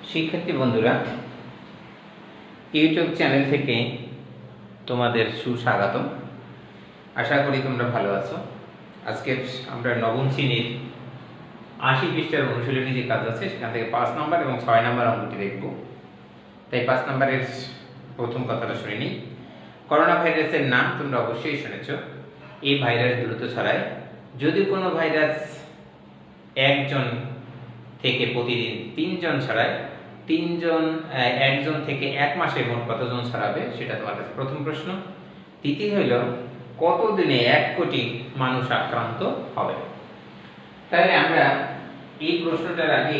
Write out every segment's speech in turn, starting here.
শিক্ষার্থী বন্ধুরা, YouTube channel থেকে তোমাদের সুস্বাগত। আশা করি তোমরা ভালো আছো। আজকে আমরা নবম শ্রেণীর ৮০ পৃষ্ঠার অনুশীলনী যে কাজ আছে সেখান থেকে ৫ নম্বর এবং ৬ নম্বর অঙ্কটি দেখব। তাই ৫ নম্বরের প্রথম কথাটা শুনে নিই। করোনা ভাইরাসের নাম তোমরা অবশ্যই শুনেছ। এই ভাইরাস দ্রুত ছড়ায়। যদি কোনো ভাইরাস একজন থেকে প্রতিদিন ৩ জন ছড়ায়, একজন থেকে এক মাসে মোট কতজন ছড়াবে সেটা তোমার কাছে প্রথম প্রশ্ন। দ্বিতীয় হইল কতদিনে ১ কোটি মানুষ আক্রান্ত হবে। তাহলে আমরা এই প্রশ্নটার আগে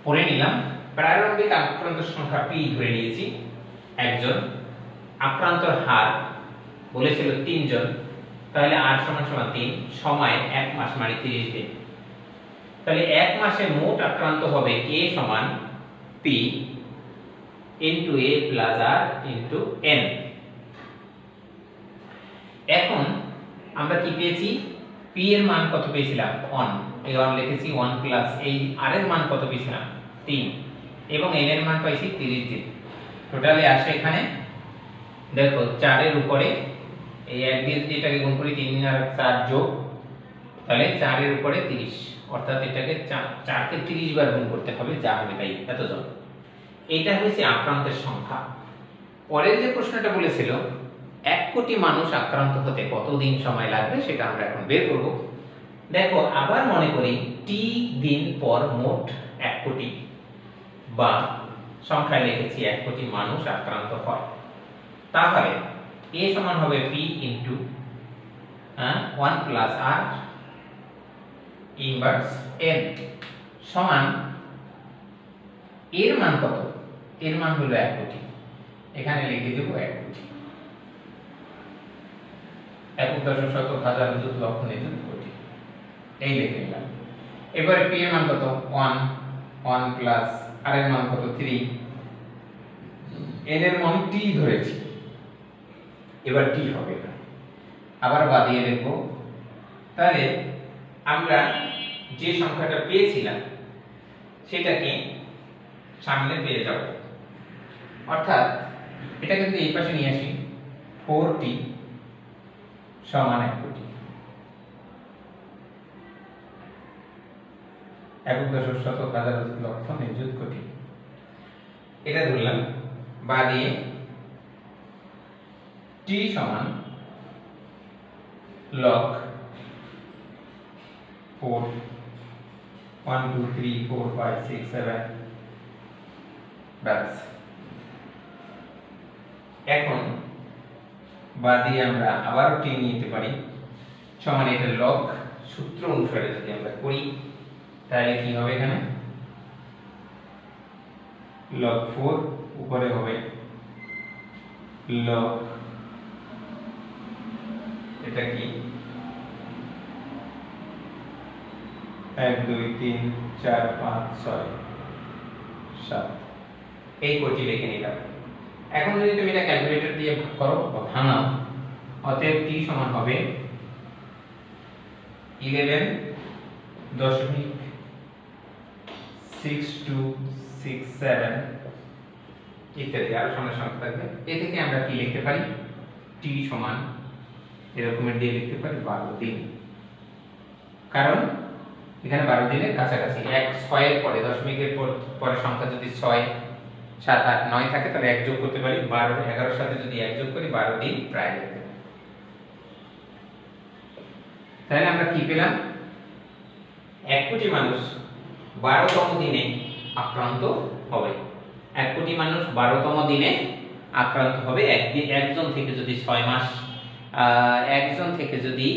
পড়ে নিলাম। প্রারম্ভিক আক্রান্তের সংখ্যা পি ধরে নিয়েছি একজন, আক্রান্তর হার বলেছিল ৩ জন, তাহলে আর সমান ৩, সময় ১ মাস মানে ৩০ দিন। তাহলে ১ মাসে মোট আক্রান্ত হবে a সমান p into a plus r into n। এখন আমরা কি পেয়েছি? p এর মান কত পেয়েছিলাম? 1। এই 1 লিখেছি 1 প্লাস এই r এর মান কত পেয়েছিলাম? 3 এবং n এর মান পাইছি 30 দিন। টোটালি আসে এখানে দেখো 4 এর উপরে এই 1 দিয়ে যদি এটাকে গুণ করি 3 আর 4 যোগ, তাহলে 4 এর উপরে 30, অর্থাৎ এটাকে 4 কে 30 বার গুণ করতে হবে, যা হবে তাই এতজন। এটা হচ্ছে আক্রান্তের সংখ্যা। পরের যে প্রশ্নটা বলেছিল 1 কোটি মানুষ আক্রান্ত হতে কতদিন সময় লাগবে সেটা আমরা এখন বের করব। দেখো আবার মনে করি টি দিন পর মোট 1 কোটি বা সংখ্যায় লিখেছি 1 কোটি মানুষ আক্রান্ত হয়। তাহলে a সমান হবে p into 1 plus r inverse n সমান এর মান কত? এর মান হলো 1 কোটি। এখানে লিখে দেব 1 কোটি। একক দশক শতক হাজার নিযুত লক্ষ নিযুত কোটি, এই লিখে নিলাম। এবারে p এর মান কত? 1 প্লাস r এর মান কত? 3, n এর মান t ধরেছি। এবার t হবে আবার বাদিয়ে দেখব। তাহলে আমরা যে সংখ্যাটা পেয়েছিলাম সেটাকে সামনে পেয়ে যাব, অর্থাৎ এটাকে যদি এই পাশে নিয়ে আসি 4t সমান 1 কোটি। একক দশক শতক হাজার লক্ষ নিযুত কোটি এটা ধরলাম। বা দিয়ে t সমান log 4 1 2 3 4 5 6 7 ব্যাস। এখন বাদে আমরা আবার টি নিতে পারি সমান এটা log সূত্র অনুসারে যদি আমরা করি তাহলে কি হবে? এখানে log 4 উপরে হবে log এটা কি 1 2 3 4 5 6 7, এই কোটি লিখে নিলাম। এখন যদি তুমি এটা ক্যালকুলেটর দিয়ে ভাগ করো বা ভাঙাও, অতএব t সমান হবে 11.6267 ইত্যাদি আরো সামনে সংখ্যা থাকবে। এ থেকে আমরা কি লিখতে পারি? t সমান এরকমের দিয়ে লিখতে পারি 12 দিন, কারণ এখানে 12 দিনের কাছাকাছি। 6 এর পরে দশমিকের পরে সংখ্যা যদি 6 7 8 9 থাকে তাহলে 1 যোগ করতে পারি। 12 11 এর সাথে যদি 1 যোগ করি 12 দিন প্রায় লাগবে। তাহলে আমরা কি পেলাম? 1 কোটি মানুষ 12তম দিনে আক্রান্ত হবে। 1 কোটি মানুষ 12তম দিনে আক্রান্ত হবে। একজন থেকে যদি 6 মাস, একজন থেকে যদি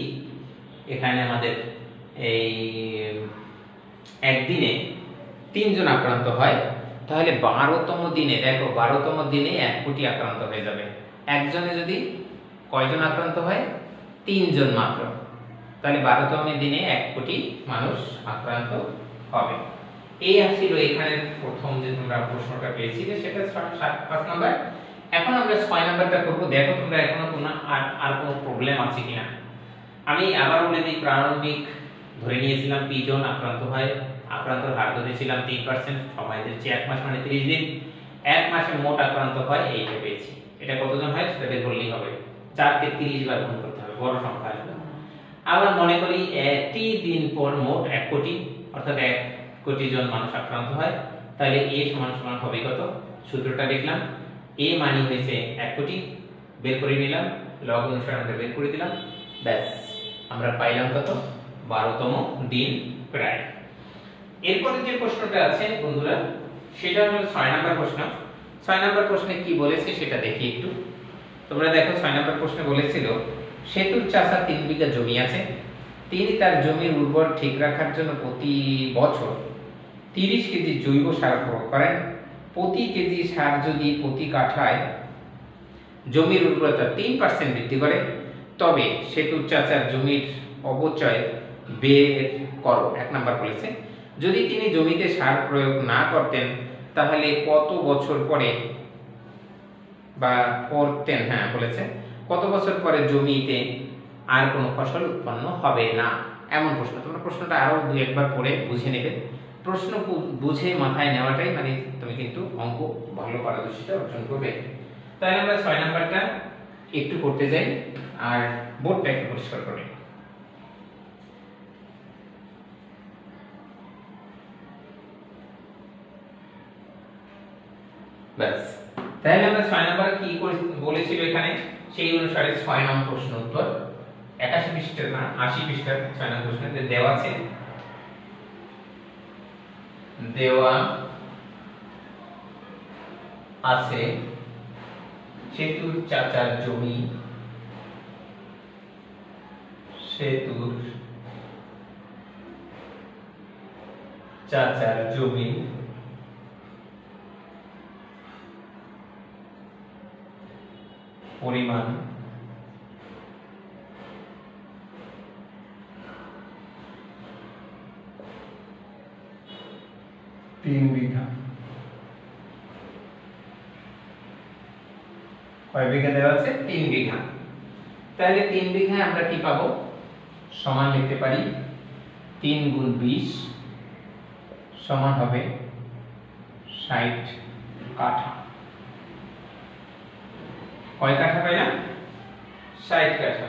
এখানে আমাদের এই একদিনে 3 জন আক্রান্ত হয়, তাহলে 12তম দিনে দেখো 12তম দিনে 1 কোটি আক্রান্ত হয়ে যাবে। একজনে যদি কয়জন আক্রান্ত হয়? 3 জন মাত্র। তাহলে 12তম দিনে 1 কোটি মানুষ আক্রান্ত হবে। এই আসছিল এখানে প্রথম যে তোমরা প্রশ্নটা পেয়েছিলে সেটা 5 নাম্বার। এখন আমরা 6 নাম্বারটা করব। দেখো তোমরা এখনো আর কোনো প্রবলেম আছে কিনা। আমি আবার বলে দিই, প্রারম্ভিক ধরে নিয়েছিলাম p জন আক্রান্ত হয়, আক্রান্তর হার ধরেছিলাম 3%, সময় দিচ্ছি 1 মাস মানে 30 দিন। 1 মাসে মোট আক্রান্ত হয় এইটা পেয়েছি। এটা কতজন হয় সেটা বের করলেই হবে। 4 কে 30 বার গুণ করতে হবে, বড় সংখ্যা আসবে। আবার মনে করি 1টি দিন পর মোট 1 কোটি, অর্থাৎ 1 কোটি জন মানুষ আক্রান্ত হয়, তাহলে a সমান সমান হবে কত? সূত্রটা লিখলাম, a মানে হয়েছে 1 কোটি, বের করে নিলাম, লগ অনুসারে আমরা বের করে দিলাম, ব্যাস আমরা পাইলাম কত? 12তম দিন প্রায়। এরপরে যে প্রশ্নটা আছে বন্ধুরা, সেটা হলো 6 নাম্বার প্রশ্ন। 6 নাম্বার প্রশ্নে কি বলেছে সেটা দেখি একটু। তোমরা দেখো 6 নাম্বার প্রশ্নে বলেছিল, সেতুর চাষা 3 বিঘা জমি আছে, তিনি তার জমির উর্বর ঠিক রাখার জন্য প্রতি বছর 30 কেজি জৈব সার প্রয়োগ করেন। প্রতি কেজি সার যদি প্রতি কাঠায় জমির উর্বরতা 3% বৃদ্ধি করে, তবে সেতুর চাচার জমির অপচয় বের করো। 1 নাম্বার বলেছে, যদি তিনি জমিতে সার প্রয়োগ না করতেন তাহলে কত বছর পরে বা করতেন, হ্যাঁ বলেছে, কত বছর পরে জমিতে আর কোনো ফসল উৎপন্ন হবে না। এমন প্রশ্ন। তোমরা প্রশ্নটা আরো দুই একবার পড়ে বুঝে নেবে। প্রশ্ন বুঝে মাথায় নেওয়াটাই মানে তুমি কিন্তু অঙ্ক ভালো পারদর্শিতা অর্জন করবে। তাহলে আমরা 6 নাম্বারটা একটু করতে যাই, আর বোর্ডটা একটু পরিষ্কার করে। ব্যাস, তাহলে আমরা 6 নাম্বার কি বলেছিল এখানে, সেই অনুসারে 6 নম্বর প্রশ্ন উত্তর 81 পৃষ্ঠার না 80 পৃষ্ঠার 6 নম্বর প্রশ্নে দেওয়া আছে, সেতুর চাচার জমি, পরিমাণ তিন বিঘা। কয় বিঘা দেওয়া আছে? 3 বিঘা। তাহলে 3 বিঘায় আমরা কি পাবো? সমান লিখতে পারি 3 গুণ 20 সমান হবে 60 কাঠা। কয় কাঠা পাইলাম? 60 কাঠা।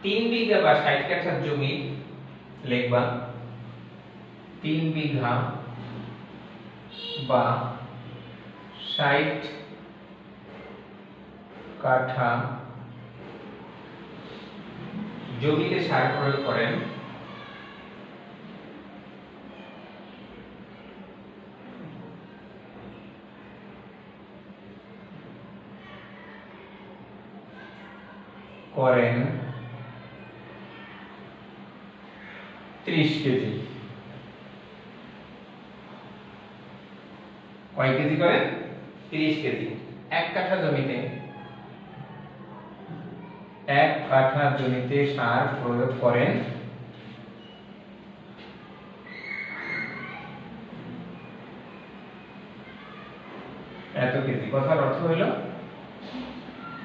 3 বিঘা বা 60 কাঠার জমি লিখবা 3 বিঘা বা 60 কাঠা জমিতে সার প্রয়োগ করেন করেন 30 কেজি। কয় কেজি করেন? 30 কেজি। 1 কাঠা জমিতে সার প্রয়োগ করেন এত কেজি। কথার অর্থ হলো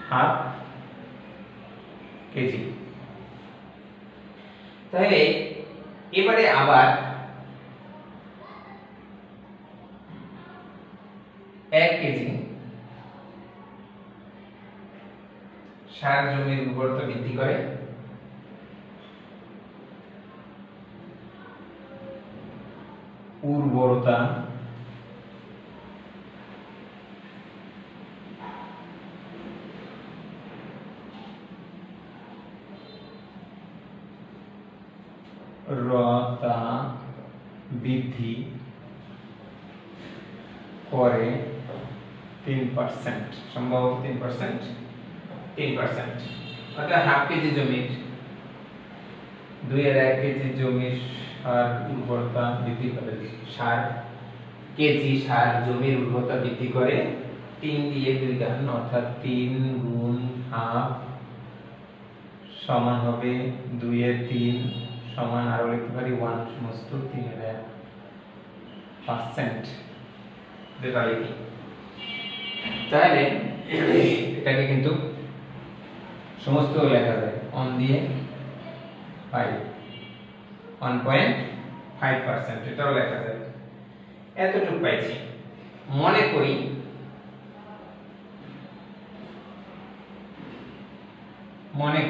হাফ কেজি। তাহলে এবারে আবার 1 কেজি সার জমির উর্বরতা বৃদ্ধি করে, বৃদ্ধি করে 3%, সম্ভবত 3%, অর্থাৎ হাফ কেজি জমির 2 এর 1 কেজি জমির সার উর্বরতা বৃদ্ধি করে, সার জমির উর্বরতা বৃদ্ধি করে 3 দিয়ে 2 গুণ, অর্থাৎ 3 গুণ হাফ সমান হবে 2 এর 3 সমান আরো লিখতে পারি 1 সমস্ত 3 এর 1% যেটা লিখি। তাহলে এটাকে কিন্তু সমস্ত লেখা যায় 1 দিয়ে 5, 1.5 5%, এটাও লেখা যায়। এতটুকু পাইছি। মনে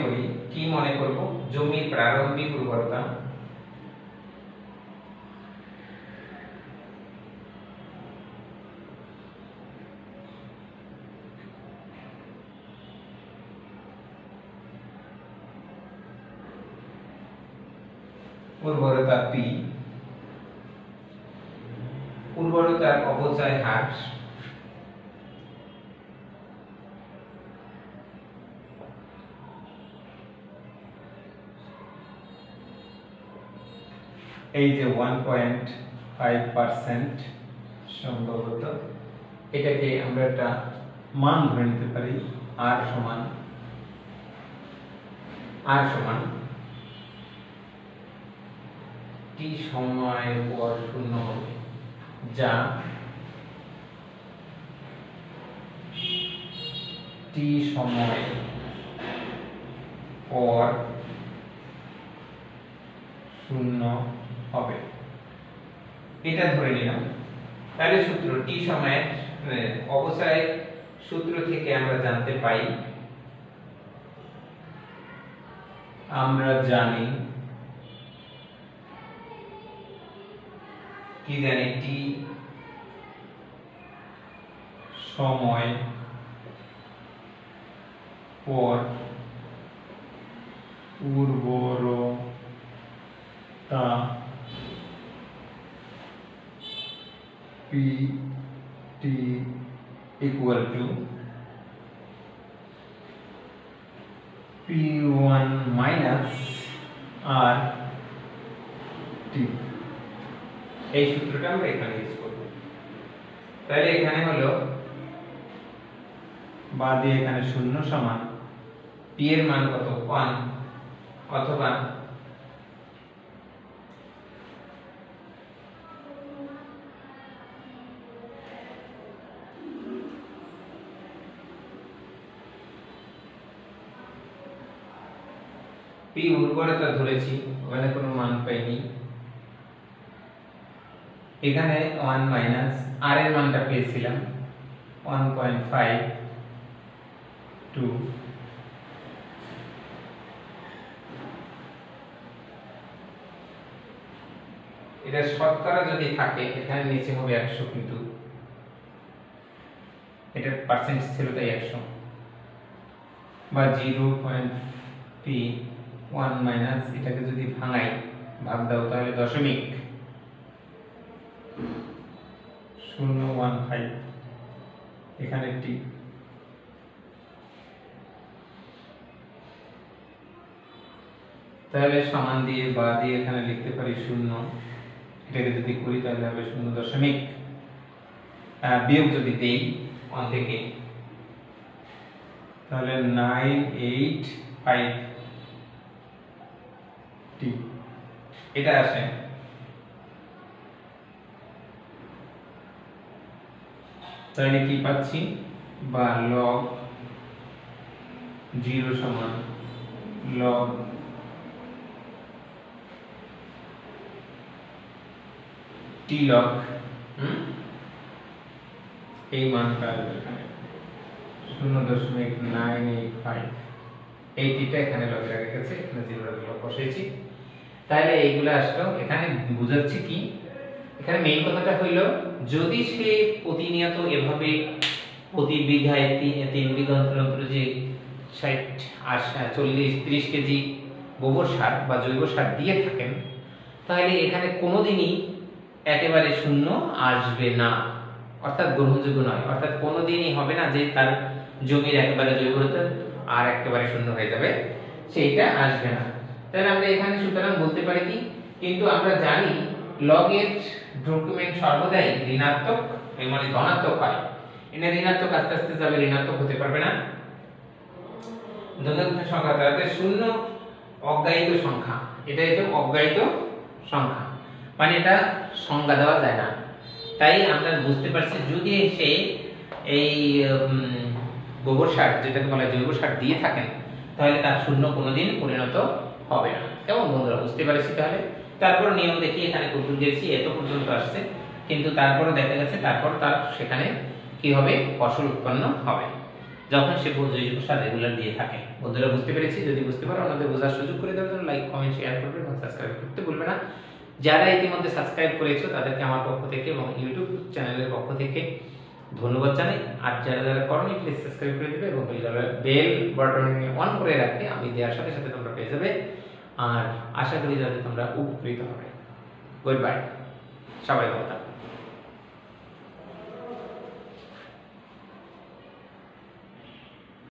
করি কি মনে করব, জমির প্রারম্ভিক উর্বরতা P, উর্বরতার অপচয় হার এই যে 1.5% সম্ভবত, এটাকে আমরা একটা মান ধরে নিতে পারি, r সমান t সময়ের পর শূন্য হবে, যা t সময় পর শূন্য হবে, এটা ধরে নিলাম। তাহলে সূত্র t সময়ের অবস্থায় সূত্র থেকে আমরা জানতে পাই, আমরা জানি কি জানি t সময় পর উর্বরতা Pt equal to P1 minus RT। এই সূত্রটা আমরা এখানে ইউজ করব। তাহলে এখানে হলো বাদে এখানে শূন্য সমান p এর মান কত 1, অথবা p উর্বরতা ধরেছি, ওখানে কোনো মান পাইনি, এখানে 1 মাইনাস r এর মানটা পেয়েছিলাম 1.52, এটা শতকরা যদি থাকে এখানে নিচে হবে 100, কিন্তু এটার পার্সেন্টেজ ছিল তাই 100, বা 0.1 মাইনাস এটাকে যদি ভাঙাই, ভাগ দাও, তাহলে দশমিক 0.15, এখানে t, তাহলে সমান দিয়ে বা দিয়ে এখানে লিখতে পারি 0, এটাকে যদি করি তাহলে হবে 0 বিয়োগ যদি দেই 1 থেকে, তাহলে 985 t এটা আসে। তাহলে কি পাচ্ছি, বা log 0 সমান log t log এই মানটা এখানে 0.985, এই টিটা এখানে লগে রাখা গেছে, এখানে 0 এর লগ বসাইছি। তাহলে এইগুলো আসলো। এখানে বুঝাচ্ছি কি, এখানে মেইন কথাটা হইলো, যদি সে প্রতিনিয়ত এভাবে প্রতি বিঘায় 3 বিঘা অন্তর যে 40-30 কেজি গোবর সার বা জৈব সার দিয়ে থাকেন, তাহলে এখানে কোনোদিনই একেবারে শূন্য আসবে না, অর্থাৎ গ্রহণযোগ্য নয়। অর্থাৎ কোনোদিনই হবে না যে তার জমির একেবারে জৈবতা আর একেবারে শূন্য হয়ে যাবে, সেইটা আসবে না। তাহলে আমরা এখানে সুতরাং বলতে পারি কি, কিন্তু আমরা জানি লগের ডকুমেন্ট সর্বদাই ঋণাত্মক, মানে ধনাত্মক হয়। এটা ঋণাত্মক আস্তে আস্তে যাবে, ঋণাত্মক হতে পারবে না। ধনাত্মক সংখ্যা তাহলে শূন্য অজ্ঞায়িত সংখ্যা, এটা হচ্ছে অজ্ঞায়িত সংখ্যা, মানে এটা সংজ্ঞা দেওয়া যায় না। তাই আমরা বুঝতে পারছি যদি সে এই গোবর সার, যেটাকে বলা হয় জৈব সার দিয়ে থাকেন, তাহলে তার শূন্য কোনোদিন পরিণত হবে না। কেমন বন্ধুরা, বুঝতে পারছি? তাহলে তারপর নিয়ম দেখি এখানে কতদূর গেছি, এত পর্যন্ত আসছে, কিন্তু তারপরে দেখা গেছে তারপর তার সেখানে কি হবে, ফসল উৎপন্ন হবে যখন সে জৈব সার রেগুলার দিয়ে থাকে। বন্ধুরা বুঝতে পেরেছি? যদি বুঝতে পারো আমাদের বোঝার সুযোগ করে দেওয়ার জন্য লাইক, কমেন্ট, শেয়ার করবে এবং সাবস্ক্রাইব করতে ভুলবে না। যারা ইতিমধ্যে সাবস্ক্রাইব করেছো তাদেরকে আমার পক্ষ থেকে এবং ইউটিউব চ্যানেলের পক্ষ থেকে ধন্যবাদ জানাই। আর যারা যারা করনি প্লিজ সাবস্ক্রাইব করে দেবে এবং বেল বাটন অন করে রাখতে, আমি দেওয়ার সাথে সাথে তোমরা পেয়ে যাবে। আর আশা করি যাতে তোমরা উপকৃত হবে। গুড বাই, সবাই ভালো থাকো।